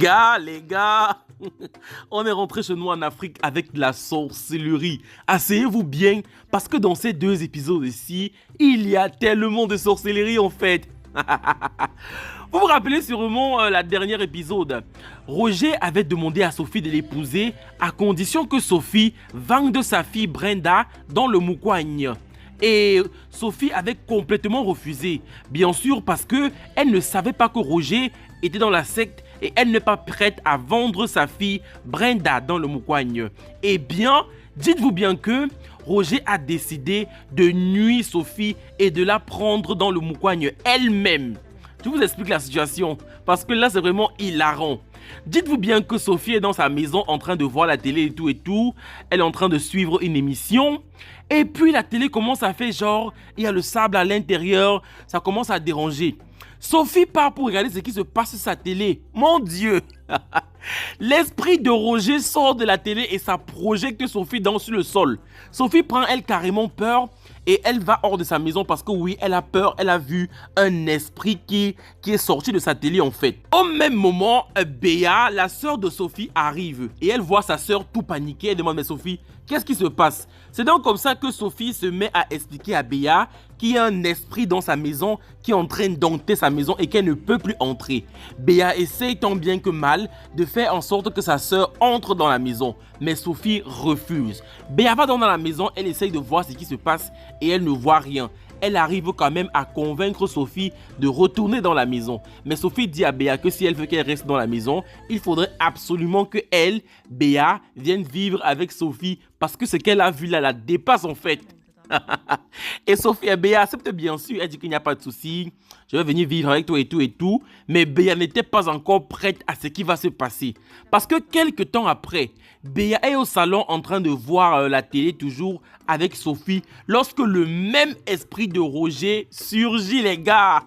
Les gars, on est rentré chez nous en Afrique avec de la sorcellerie. Asseyez-vous bien, parce que dans ces deux épisodes-ci, il y a tellement de sorcellerie en fait. Vous vous rappelez sûrement la dernière épisode. Roger avait demandé à Sophie de l'épouser à condition que Sophie vende sa fille Brenda dans le Mukwagne. Et Sophie avait complètement refusé, bien sûr parce qu'elle ne savait pas que Roger était dans la secte et elle n'est pas prête à vendre sa fille Brenda dans le Mukwagne. Eh bien, dites-vous bien que Roger a décidé de nuire Sophie et de la prendre dans le Mukwagne elle-même. Je vous explique la situation parce que là c'est vraiment hilarant. Dites-vous bien que Sophie est dans sa maison en train de voir la télé et tout. Elle est en train de suivre une émission. Et puis la télé commence à faire genre, il y a le sable à l'intérieur, ça commence à déranger. Sophie part pour regarder ce qui se passe sur sa télé. Mon Dieu! L'esprit de Roger sort de la télé et ça projette Sophie sur le sol. Sophie prend elle carrément peur et elle va hors de sa maison parce que oui, elle a peur, elle a vu un esprit qui est sorti de sa télé en fait. Au même moment, Béa, la sœur de Sophie, arrive et elle voit sa sœur tout paniquer. Elle demande: mais Sophie, qu'est-ce qui se passe? C'est donc comme ça que Sophie se met à expliquer à Béa qu'il y a un esprit dans sa maison qui est en train d'hanter sa maison et qu'elle ne peut plus entrer. Béa essaye tant bien que mal de faire en sorte que sa sœur entre dans la maison, mais Sophie refuse. Béa va dans la maison, elle essaye de voir ce qui se passe et elle ne voit rien. Elle arrive quand même à convaincre Sophie de retourner dans la maison. Mais Sophie dit à Béa que si elle veut qu'elle reste dans la maison, il faudrait absolument que elle, Béa, vienne vivre avec Sophie parce que ce qu'elle a vu là la dépasse en fait. Et Sophie et Béa acceptent bien sûr, elle dit qu'il n'y a pas de souci, je vais venir vivre avec toi et tout. Mais Béa n'était pas encore prête à ce qui va se passer. Parce que quelques temps après, Béa est au salon en train de voir la télé toujours avec Sophie lorsque le même esprit de Roger surgit les gars.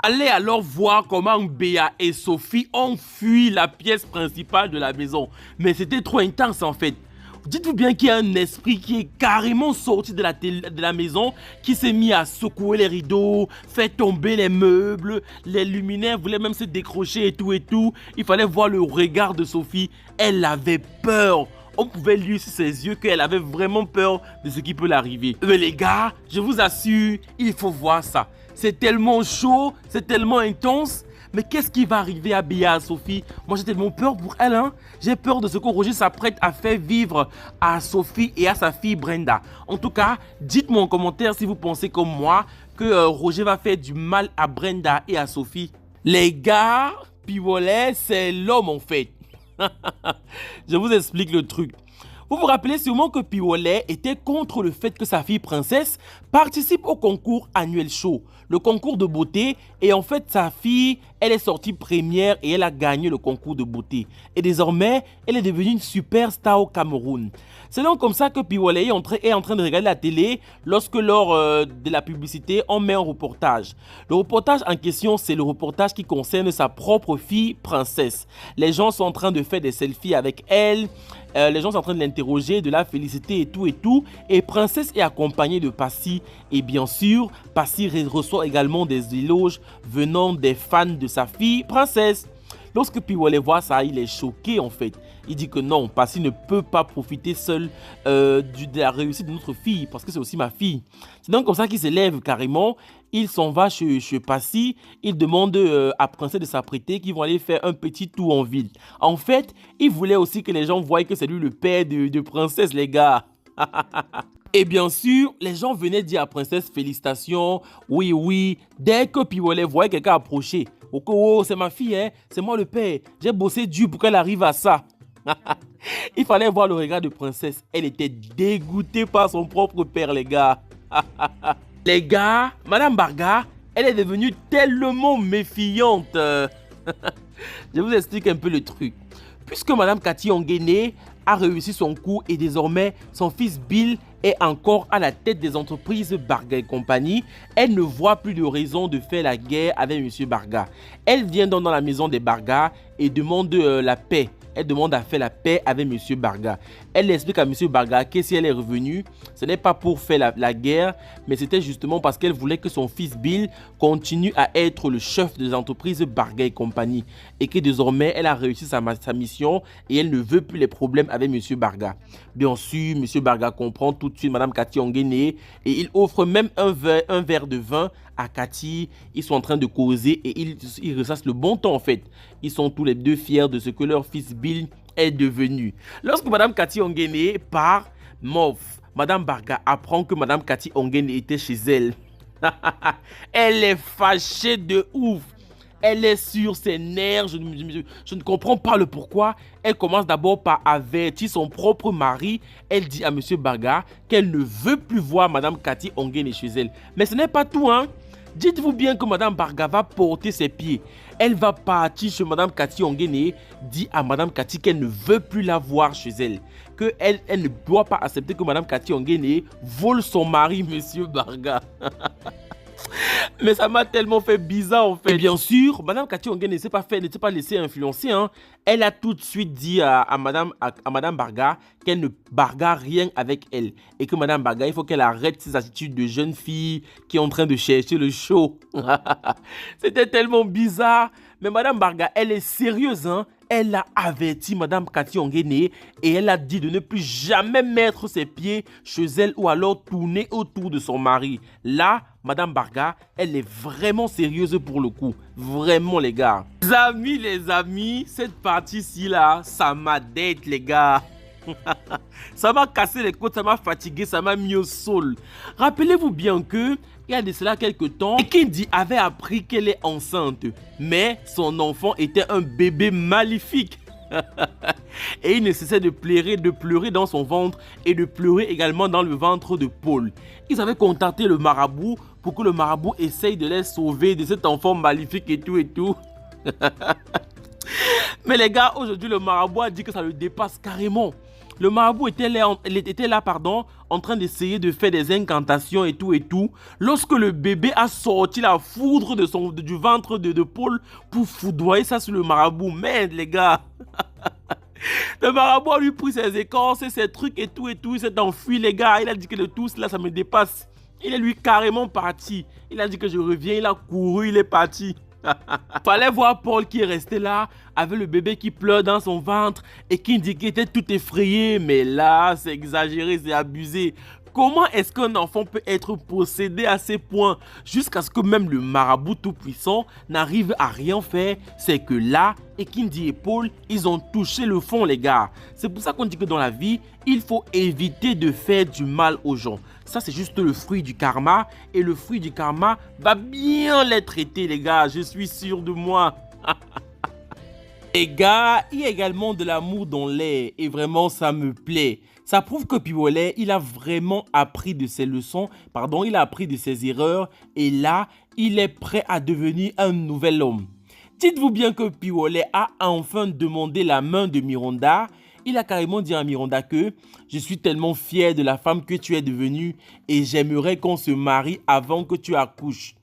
Allez alors voir comment Béa et Sophie ont fui la pièce principale de la maison. Mais c'était trop intense en fait. Dites-vous bien qu'il y a un esprit qui est carrément sorti de la maison, qui s'est mis à secouer les rideaux, fait tomber les meubles, les luminaires voulaient même se décrocher et tout. Il fallait voir le regard de Sophie, elle avait peur. On pouvait lire sur ses yeux qu'elle avait vraiment peur de ce qui peut l'arriver. Mais les gars, je vous assure, il faut voir ça. C'est tellement chaud, c'est tellement intense. Mais qu'est-ce qui va arriver à Béa, à Sophie? Moi, j'ai tellement peur pour elle. J'ai peur de ce que Roger s'apprête à faire vivre à Sophie et à sa fille Brenda. En tout cas, dites-moi en commentaire si vous pensez comme moi que Roger va faire du mal à Brenda et à Sophie. Les gars, Piwolet, c'est l'homme en fait. Je vous explique le truc. Vous vous rappelez sûrement que Piwolet était contre le fait que sa fille princesse participe au concours annuel show, le concours de beauté, et en fait sa fille, elle est sortie première et elle a gagné le concours de beauté. Et désormais, elle est devenue une superstar au Cameroun. C'est donc comme ça que Piwolet est en train de regarder la télé lorsque lors de la publicité, on met un reportage. Le reportage en question, c'est le reportage qui concerne sa propre fille princesse. Les gens sont en train de faire des selfies avec elle. Les gens sont en train de l'interroger, de la féliciter et tout. Et Princesse est accompagnée de Passy. Et bien sûr, Passy reçoit également des éloges venant des fans de sa fille Princesse. Lorsque Piwolet voit ça, il est choqué en fait. Il dit que non, Passy ne peut pas profiter seul de la réussite de notre fille parce que c'est aussi ma fille. C'est donc comme ça qu'il se lève carrément. Il s'en va chez Passy. Il demande à Princesse de s'apprêter qu'ils vont aller faire un petit tour en ville. En fait, il voulait aussi que les gens voient que c'est lui le père de Princesse, les gars. Et bien sûr, les gens venaient dire à Princesse félicitations. Oui. Dès que Piwolet voyait quelqu'un approcher. Oh, c'est ma fille, hein? C'est moi le père. J'ai bossé dur pour qu'elle arrive à ça. Il fallait voir le regard de Princesse. Elle était dégoûtée par son propre père, les gars. Les gars, Madame Barga, elle est devenue tellement méfiante. Je vous explique un peu le truc. Puisque Madame Cathy Onguéné a réussi son coup et désormais son fils Bill est encore à la tête des entreprises Barga et compagnie, elle ne voit plus de raison de faire la guerre avec M. Barga. Elle vient donc dans la maison des Barga et demande la paix. Elle demande à faire la paix avec M. Barga. Elle explique à M. Barga que si elle est revenue, ce n'est pas pour faire la guerre, mais c'était justement parce qu'elle voulait que son fils Bill continue à être le chef des entreprises Barga et compagnie. Et que désormais, elle a réussi sa mission et elle ne veut plus les problèmes avec M. Barga. Bien sûr, M. Barga comprend tout de suite Mme Cathy Onguene et il offre même un verre de vin à Cathy. Ils sont en train de causer et ils ressassent le bon temps en fait. Ils sont tous les deux fiers de ce que leur fils Bill est devenu. Lorsque Mme Cathy Onguene part, Mme Barga apprend que Mme Cathy Onguene était chez elle. Elle est fâchée de ouf. Elle est sur ses nerfs, je ne comprends pas le pourquoi. Elle commence d'abord par avertir son propre mari. Elle dit à M. Barga qu'elle ne veut plus voir Mme Cathy Onguene chez elle. Mais ce n'est pas tout, hein. Dites-vous bien que Mme Barga va porter ses pieds. Elle va partir chez Mme Cathy Onguene, dit à Mme Cathy qu'elle ne veut plus la voir chez elle. Qu'elle ne doit pas accepter que Mme Cathy Onguene vole son mari, M. Barga. Mais ça m'a tellement fait bizarre en fait. Et bien sûr, Mme Cathy Onguene ne s'est pas laissée influencer. Hein. Elle a tout de suite dit à Mme Barga qu'elle ne barga rien avec elle. Et que Mme Barga, il faut qu'elle arrête ses attitudes de jeune fille qui est en train de chercher le show. C'était tellement bizarre. Mais Mme Barga, elle est sérieuse. Hein. Elle a averti Mme Cathy Onguene et elle a dit de ne plus jamais mettre ses pieds chez elle ou alors tourner autour de son mari. Là, Mme Barga, elle est vraiment sérieuse pour le coup. Vraiment, les gars. Les amis, cette partie-ci, là, ça m'a dette, les gars. Ça m'a cassé les côtes, ça m'a fatigué, ça m'a mis au sol. Rappelez-vous bien que il y a de cela quelques temps, Kindi avait appris qu'elle est enceinte, mais son enfant était un bébé maléfique. Et il ne cessait de pleurer dans son ventre et de pleurer également dans le ventre de Paul. Ils avaient contacté le marabout pour que le marabout essaye de les sauver de cet enfant maléfique et tout et tout. Mais les gars, aujourd'hui le marabout a dit que ça le dépasse carrément. Le marabout était là, en train d'essayer de faire des incantations et tout. Lorsque le bébé a sorti la foudre du ventre de Paul pour foudroyer ça sur le marabout. Merde, les gars. Le marabout a lui pris ses écorces, ses trucs et tout. Il s'est enfui, les gars. Il a dit que le tout, là, ça me dépasse. Il est lui carrément parti. Il a dit que je reviens. Il a couru, il est parti. Fallait voir Paul qui est resté là avec le bébé qui pleure dans son ventre et qui dit qu'il était tout effrayé. Mais là, c'est exagéré, c'est abusé. Comment est-ce qu'un enfant peut être possédé à ces points jusqu'à ce que même le marabout tout-puissant n'arrive à rien faire? C'est que là, Kindi et Paul, ils ont touché le fond, les gars. C'est pour ça qu'on dit que dans la vie, il faut éviter de faire du mal aux gens. Ça, c'est juste le fruit du karma. Et le fruit du karma va bien les traiter, les gars. Je suis sûr de moi. Les gars, il y a également de l'amour dans l'air. Et vraiment, ça me plaît. Ça prouve que Piwolet, il a vraiment appris de ses leçons. Il a appris de ses erreurs. Et là, il est prêt à devenir un nouvel homme. Dites-vous bien que Piwolet a enfin demandé la main de Miranda. Il a carrément dit à Miranda que « Je suis tellement fier de la femme que tu es devenue et j'aimerais qu'on se marie avant que tu accouches. »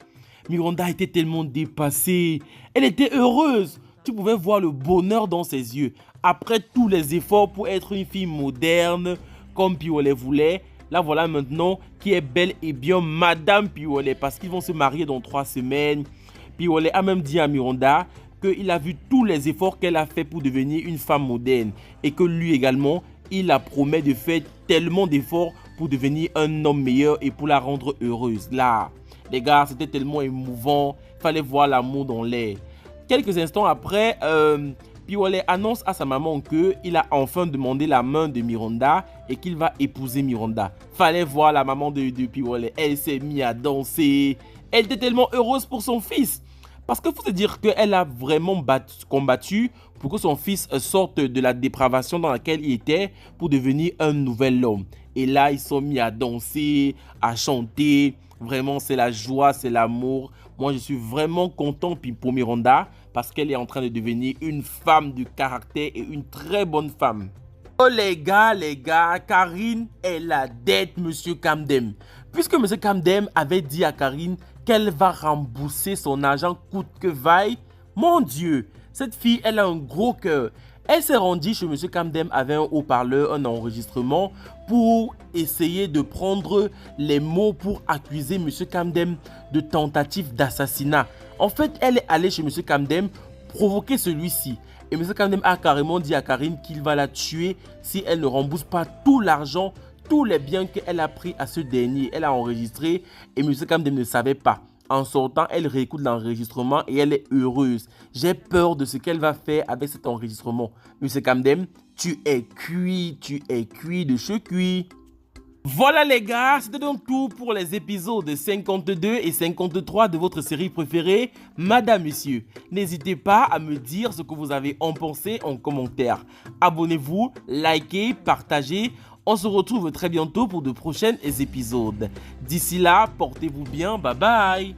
Miranda était tellement dépassée. Elle était heureuse. Tu pouvais voir le bonheur dans ses yeux. Après tous les efforts pour être une fille moderne, comme Piwolet voulait, la voilà maintenant qui est belle et bien Madame Piwolet parce qu'ils vont se marier dans 3 semaines. Piwolet a même dit à Miranda qu'il a vu tous les efforts qu'elle a fait pour devenir une femme moderne et que lui également, il la promet de faire tellement d'efforts pour devenir un homme meilleur et pour la rendre heureuse. Là, les gars, c'était tellement émouvant, il fallait voir l'amour dans l'air. Quelques instants après, Piwolet annonce à sa maman qu'il a enfin demandé la main de Miranda et qu'il va épouser Miranda. Fallait voir la maman de Piwolet, elle s'est mise à danser, elle était tellement heureuse pour son fils. Parce qu'il faut se dire qu'elle a vraiment combattu pour que son fils sorte de la dépravation dans laquelle il était pour devenir un nouvel homme. Et là, ils sont mis à danser, à chanter. Vraiment, c'est la joie, c'est l'amour. Moi, je suis vraiment content pour Miranda parce qu'elle est en train de devenir une femme de caractère et une très bonne femme. Oh les gars, Karine est la dette, Monsieur Kamdem. Puisque Monsieur Kamdem avait dit à Karine qu'elle va rembourser son argent coûte que vaille, mon Dieu, Cette fille, elle a un gros cœur. Elle s'est rendue chez M. Kamdem avec un haut-parleur, un enregistrement pour essayer de prendre les mots pour accuser M. Kamdem de tentative d'assassinat. En fait, elle est allée chez M. Kamdem provoquer celui-ci. Et M. Kamdem a carrément dit à Karine qu'il va la tuer si elle ne rembourse pas tout l'argent, tous les biens qu'elle a pris à ce dernier. Elle a enregistré et M. Kamdem ne savait pas. En sortant, elle réécoute l'enregistrement et elle est heureuse. J'ai peur de ce qu'elle va faire avec cet enregistrement. Monsieur Kamdem, tu es cuit de chez cuit. Voilà les gars, c'était donc tout pour les épisodes 52 et 53 de votre série préférée, Madame Monsieur. N'hésitez pas à me dire ce que vous avez en pensé en commentaire. Abonnez-vous, likez, partagez. On se retrouve très bientôt pour de prochains épisodes. D'ici là, portez-vous bien, bye bye.